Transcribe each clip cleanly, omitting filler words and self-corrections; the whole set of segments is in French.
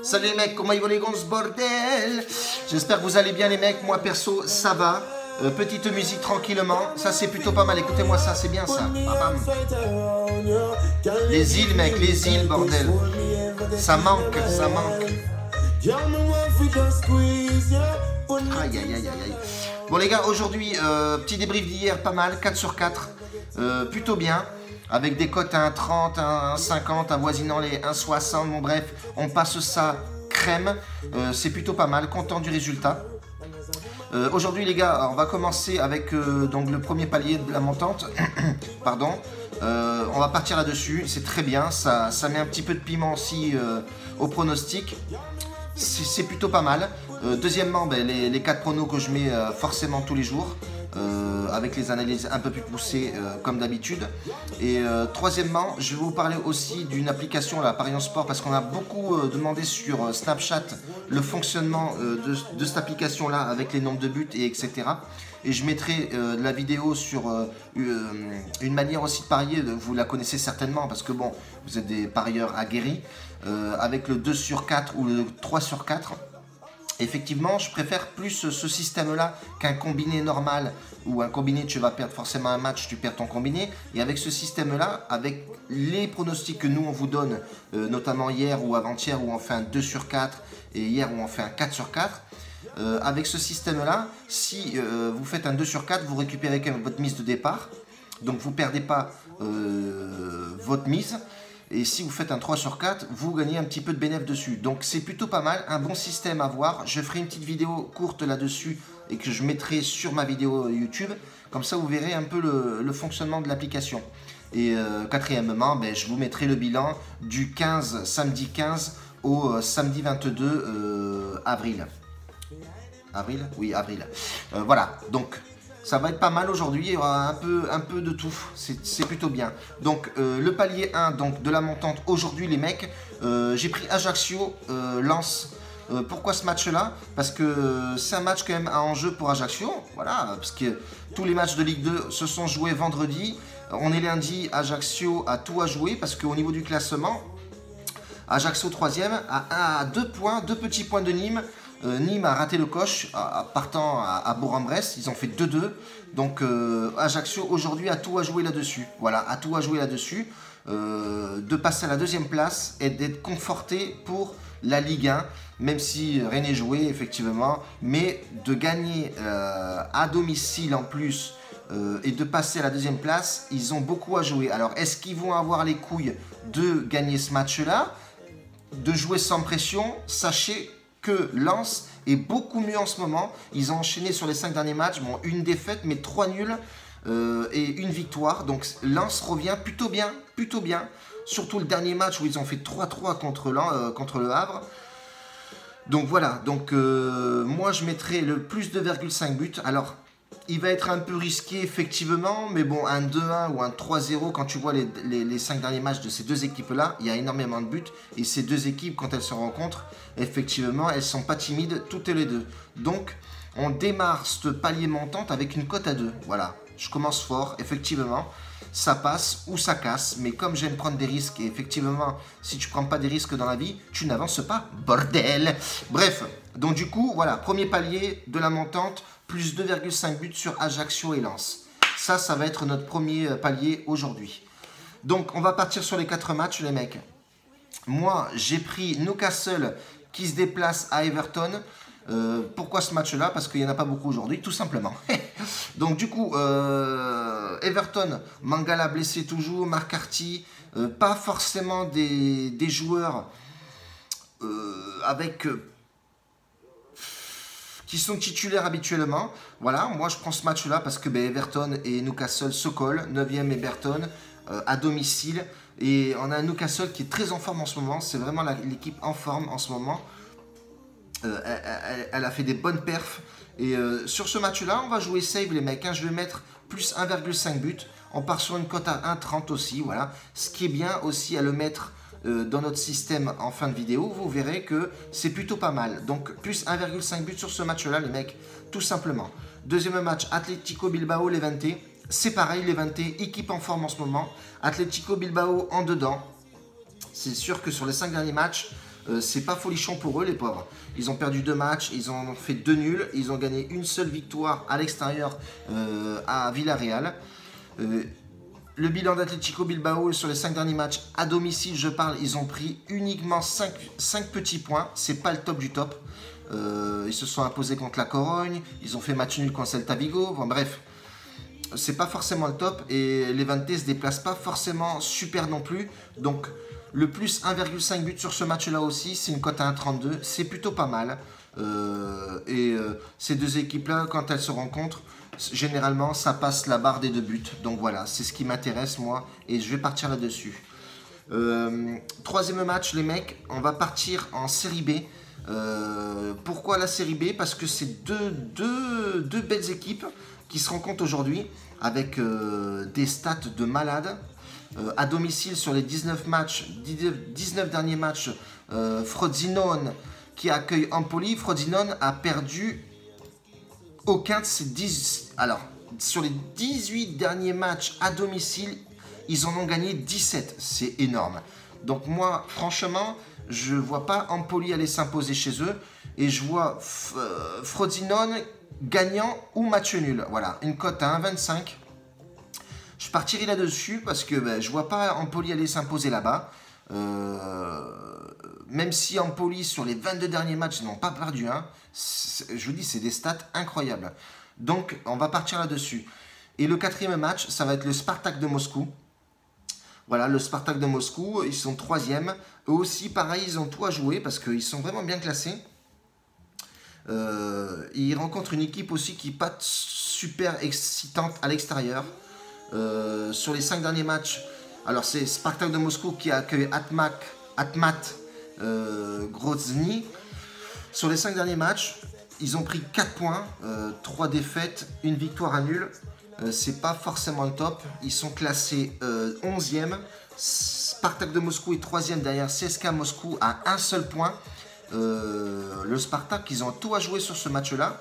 Salut les mecs, comment ils vont les gonzes, bordel? J'espère que vous allez bien les mecs, moi perso ça va. Petite musique tranquillement, ça c'est plutôt pas mal, écoutez-moi ça, c'est bien ça. Bam. Les îles mec, les îles bordel. Ça manque, ça manque. Aïe aïe aïe aïe. Bon les gars, aujourd'hui, petit débrief d'hier, pas mal, 4 sur 4, plutôt bien. Avec des cotes à 1,30, 1,50, avoisinant les 1,60, bon bref, on passe ça crème, c'est plutôt pas mal, content du résultat. Aujourd'hui les gars, on va commencer avec donc le premier palier de la montante, pardon, on va partir là-dessus, c'est très bien, ça met un petit peu de piment aussi au pronostic, c'est plutôt pas mal. Deuxièmement, ben, les 4 pronos que je mets forcément tous les jours, avec les analyses un peu plus poussées comme d'habitude. Et troisièmement, je vais vous parler aussi d'une application, la Parions Sport, parce qu'on a beaucoup demandé sur Snapchat le fonctionnement de cette application-là avec les nombres de buts et etc. Et je mettrai la vidéo sur une manière aussi de parier, vous la connaissez certainement parce que bon, vous êtes des parieurs aguerris, avec le 2 sur 4 ou le 3 sur 4. Effectivement, je préfère plus ce système-là qu'un combiné normal où un combiné, tu vas perdre forcément un match, tu perds ton combiné. Et avec ce système-là, avec les pronostics que nous, on vous donne, notamment hier ou avant-hier où on fait un 2 sur 4 et hier où on fait un 4 sur 4, avec ce système-là, si vous faites un 2 sur 4, vous récupérez quand même votre mise de départ. Donc vous ne perdez pas votre mise. Et si vous faites un 3 sur 4, vous gagnez un petit peu de bénéfice dessus. Donc c'est plutôt pas mal, un bon système à voir. Je ferai une petite vidéo courte là-dessus et que je mettrai sur ma vidéo YouTube. Comme ça, vous verrez un peu le fonctionnement de l'application. Et quatrièmement, ben, je vous mettrai le bilan du 15, samedi 15 au samedi 22 avril. Avril? Oui, avril. Voilà, donc... ça va être pas mal aujourd'hui, il y aura un peu de tout, c'est plutôt bien. Donc le palier 1 donc, de la montante aujourd'hui les mecs, j'ai pris Ajaccio, Lens. Pourquoi ce match-là? Parce que c'est un match quand même à enjeu pour Ajaccio, voilà, parce que tous les matchs de Ligue 2 se sont joués vendredi. On est lundi, Ajaccio a tout à jouer parce qu'au niveau du classement, Ajaccio 3e à 2 points, 2 petits points de Nîmes. Nîmes a raté le coche partant à Bourg-en-Bresse, ils ont fait 2-2. Donc Ajaccio aujourd'hui a tout à jouer là-dessus. Voilà, a tout à jouer là-dessus. De passer à la 2e place et d'être conforté pour la Ligue 1, même si rien n'est joué effectivement. Mais de gagner à domicile en plus et de passer à la 2e place, ils ont beaucoup à jouer. Alors est-ce qu'ils vont avoir les couilles de gagner ce match-là, de jouer sans pression? Sachez que Lens est beaucoup mieux en ce moment. Ils ont enchaîné sur les 5 derniers matchs, bon, une défaite mais 3 nuls et une victoire. Donc Lens revient plutôt bien, surtout le dernier match où ils ont fait 3-3 contre le Havre. Donc voilà, donc moi je mettrai le plus 2,5 buts. Alors il va être un peu risqué effectivement, mais bon, un 2-1 ou un 3-0, quand tu vois les 5 derniers matchs de ces deux équipes-là, il y a énormément de buts. Et ces deux équipes, quand elles se rencontrent, effectivement, elles ne sont pas timides, toutes les deux. Donc, on démarre ce palier montante avec une cote à 2. Voilà, je commence fort, effectivement. Ça passe ou ça casse, mais comme j'aime prendre des risques, et effectivement, si tu ne prends pas des risques dans la vie, tu n'avances pas, bordel. Bref, donc du coup, voilà, premier palier de la montante, plus 2,5 buts sur Ajaccio et Lens. Ça va être notre premier palier aujourd'hui. Donc, on va partir sur les 4 matchs, les mecs. Moi, j'ai pris Newcastle qui se déplace à Everton. Pourquoi ce match-là? Parce qu'il n'y en a pas beaucoup aujourd'hui, tout simplement. Donc, du coup, Everton, Mangala blessé toujours, McCarthy, pas forcément des joueurs avec... qui sont titulaires habituellement. Voilà, moi je prends ce match-là parce que Everton et Newcastle se collent. 9e Everton à domicile. Et on a un Newcastle qui est très en forme en ce moment. C'est vraiment l'équipe en forme en ce moment. Elle a fait des bonnes perfs. Et sur ce match-là, on va jouer save les mecs. Hein. Je vais mettre plus 1,5 but. On part sur une cote à 1,30 aussi. Voilà. Ce qui est bien aussi à le mettre dans notre système en fin de vidéo, vous verrez que c'est plutôt pas mal. Donc plus 1,5 but sur ce match-là, les mecs, tout simplement. Deuxième match, Atlético Bilbao, Levante. C'est pareil, Levante, équipe en forme en ce moment. Atlético Bilbao en dedans. C'est sûr que sur les 5 derniers matchs, c'est pas folichon pour eux, les pauvres. Ils ont perdu 2 matchs, ils ont fait 2 nuls, ils ont gagné une seule victoire à l'extérieur à Villarreal. Le bilan d'Atlético Bilbao sur les 5 derniers matchs à domicile, je parle, ils ont pris uniquement 5 petits points. C'est pas le top du top. Ils se sont imposés contre la Corogne, ils ont fait match nul contre Celta Vigo. Bon, bref, c'est pas forcément le top et Levante se déplace pas forcément super non plus. Donc, le plus 1,5 but sur ce match-là aussi, c'est une cote à 1,32. C'est plutôt pas mal. Ces deux équipes-là, quand elles se rencontrent, généralement, ça passe la barre des 2 buts. Donc voilà, c'est ce qui m'intéresse, moi, et je vais partir là-dessus. Troisième match, les mecs, on va partir en série B. Pourquoi la série B? Parce que c'est deux belles équipes qui se rencontrent aujourd'hui avec des stats de malades. À domicile, sur les 19 derniers matchs, Frosinone qui accueille Empoli. Frosinone a perdu aucun de ses 10. Alors, sur les 18 derniers matchs à domicile, ils en ont gagné 17. C'est énorme. Donc moi, franchement, je ne vois pas Empoli aller s'imposer chez eux. Et je vois Frosinone gagnant ou match nul. Voilà, une cote à 1,25. Je partirai là-dessus parce que je ne vois pas Empoli aller s'imposer là-bas. Même si Empoli, sur les 22 derniers matchs, n'ont pas perdu un. Je vous dis, c'est des stats incroyables. Donc, on va partir là-dessus. Et le 4e match, ça va être le Spartak de Moscou. Voilà, le Spartak de Moscou, ils sont 3e. Eux aussi, pareil, ils ont tout à jouer parce qu'ils sont vraiment bien classés. Ils rencontrent une équipe aussi qui n'est pas super excitante à l'extérieur. Sur les 5 derniers matchs, alors c'est Spartak de Moscou qui accueille Atmat Grozny. Sur les 5 derniers matchs, ils ont pris 4 points, 3 défaites, 1 victoire, 1 nul. C'est pas forcément le top. Ils sont classés 11e. Spartak de Moscou est 3e derrière CSKA Moscou à un seul point. Le Spartak, ils ont tout à jouer sur ce match-là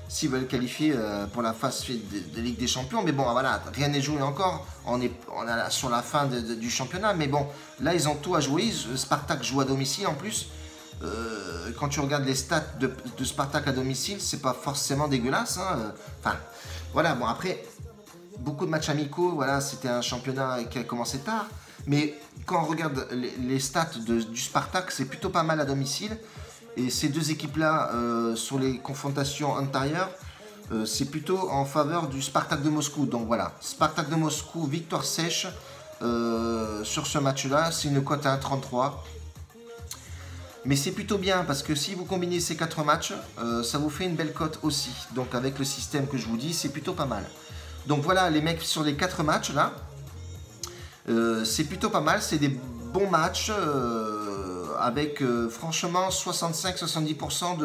s'ils veulent qualifier pour la phase de Ligue des Champions. Mais bon, voilà, rien n'est joué encore. On est sur la fin du championnat. Mais bon, là, ils ont tout à jouer. Spartak joue à domicile en plus. Quand tu regardes les stats de Spartak à domicile, c'est pas forcément dégueulasse. Hein. Enfin, voilà, bon, après, beaucoup de matchs amicaux. Voilà, c'était un championnat qui a commencé tard. Mais quand on regarde les stats du Spartak, c'est plutôt pas mal à domicile. Et ces deux équipes-là, sur les confrontations antérieures, c'est plutôt en faveur du Spartak de Moscou. Donc voilà, Spartak de Moscou, victoire sèche sur ce match-là. C'est une cote à 1,33. Mais c'est plutôt bien parce que si vous combinez ces 4 matchs, ça vous fait une belle cote aussi. Donc avec le système que je vous dis, c'est plutôt pas mal. Donc voilà, les mecs, sur les 4 matchs là, c'est plutôt pas mal. C'est des bons matchs avec franchement 65-70%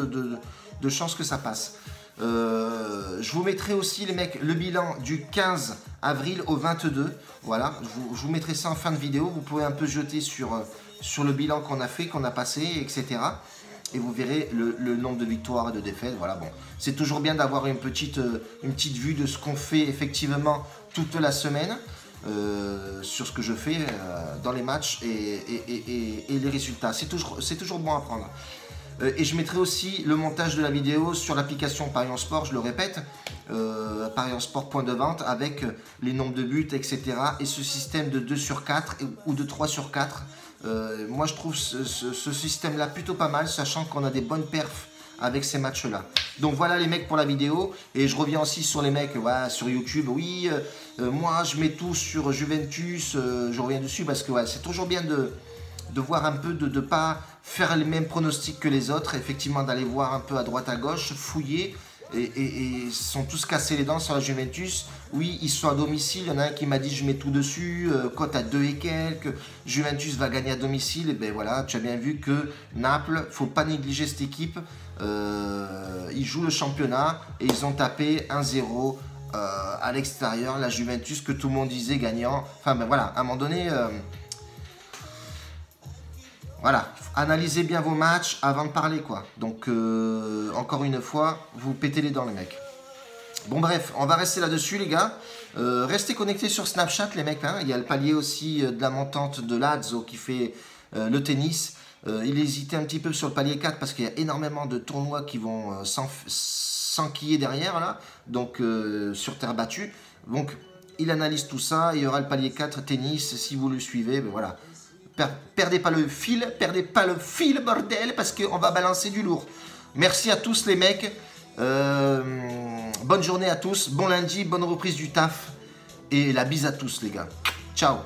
de chances que ça passe. Je vous mettrai aussi, les mecs, le bilan du 15 avril au 22. Voilà, je vous mettrai ça en fin de vidéo. Vous pouvez un peu jeter sur le bilan qu'on a fait, qu'on a passé, etc. Et vous verrez le nombre de victoires et de défaites. Voilà, bon, c'est toujours bien d'avoir une petite vue de ce qu'on fait effectivement toute la semaine. Sur ce que je fais dans les matchs et les résultats. C'est toujours bon à prendre. Et je mettrai aussi le montage de la vidéo sur l'application Parions Sport, je le répète, Parions Sport point de vente, avec les nombres de buts, etc. Et ce système de 2 sur 4 ou de 3 sur 4. Moi, je trouve ce système-là plutôt pas mal, sachant qu'on a des bonnes perfs avec ces matchs-là. Donc voilà les mecs pour la vidéo. Et je reviens aussi sur les mecs sur YouTube. Oui, moi je mets tout sur Juventus. Je reviens dessus parce que c'est toujours bien de voir un peu, de ne pas faire les mêmes pronostics que les autres. Effectivement, d'aller voir un peu à droite à gauche, fouiller. Et ils sont tous cassés les dents sur la Juventus. Oui, ils sont à domicile. Il y en a un qui m'a dit je mets tout dessus. Cote à 2 et quelques. Juventus va gagner à domicile. Et ben voilà, tu as bien vu que Naples, faut pas négliger cette équipe. Ils jouent le championnat et ils ont tapé 1-0 à l'extérieur. La Juventus que tout le monde disait gagnant. Enfin ben voilà, à un moment donné... Voilà, analysez bien vos matchs avant de parler, quoi. Donc, encore une fois, vous pétez les dents, les mecs. Bon, bref, on va rester là-dessus, les gars. Restez connectés sur Snapchat, les mecs. Hein. Il y a le palier aussi de la montante de Lazio qui fait le tennis. Il hésitait un petit peu sur le palier 4 parce qu'il y a énormément de tournois qui vont s'enquiller derrière, là, donc sur terre battue. Donc, il analyse tout ça. Il y aura le palier 4 tennis, si vous le suivez, ben voilà. Perdez pas le fil, bordel, parce qu'on va balancer du lourd. Merci à tous les mecs. Bonne journée à tous, bon lundi, bonne reprise du taf. Et la bise à tous les gars. Ciao.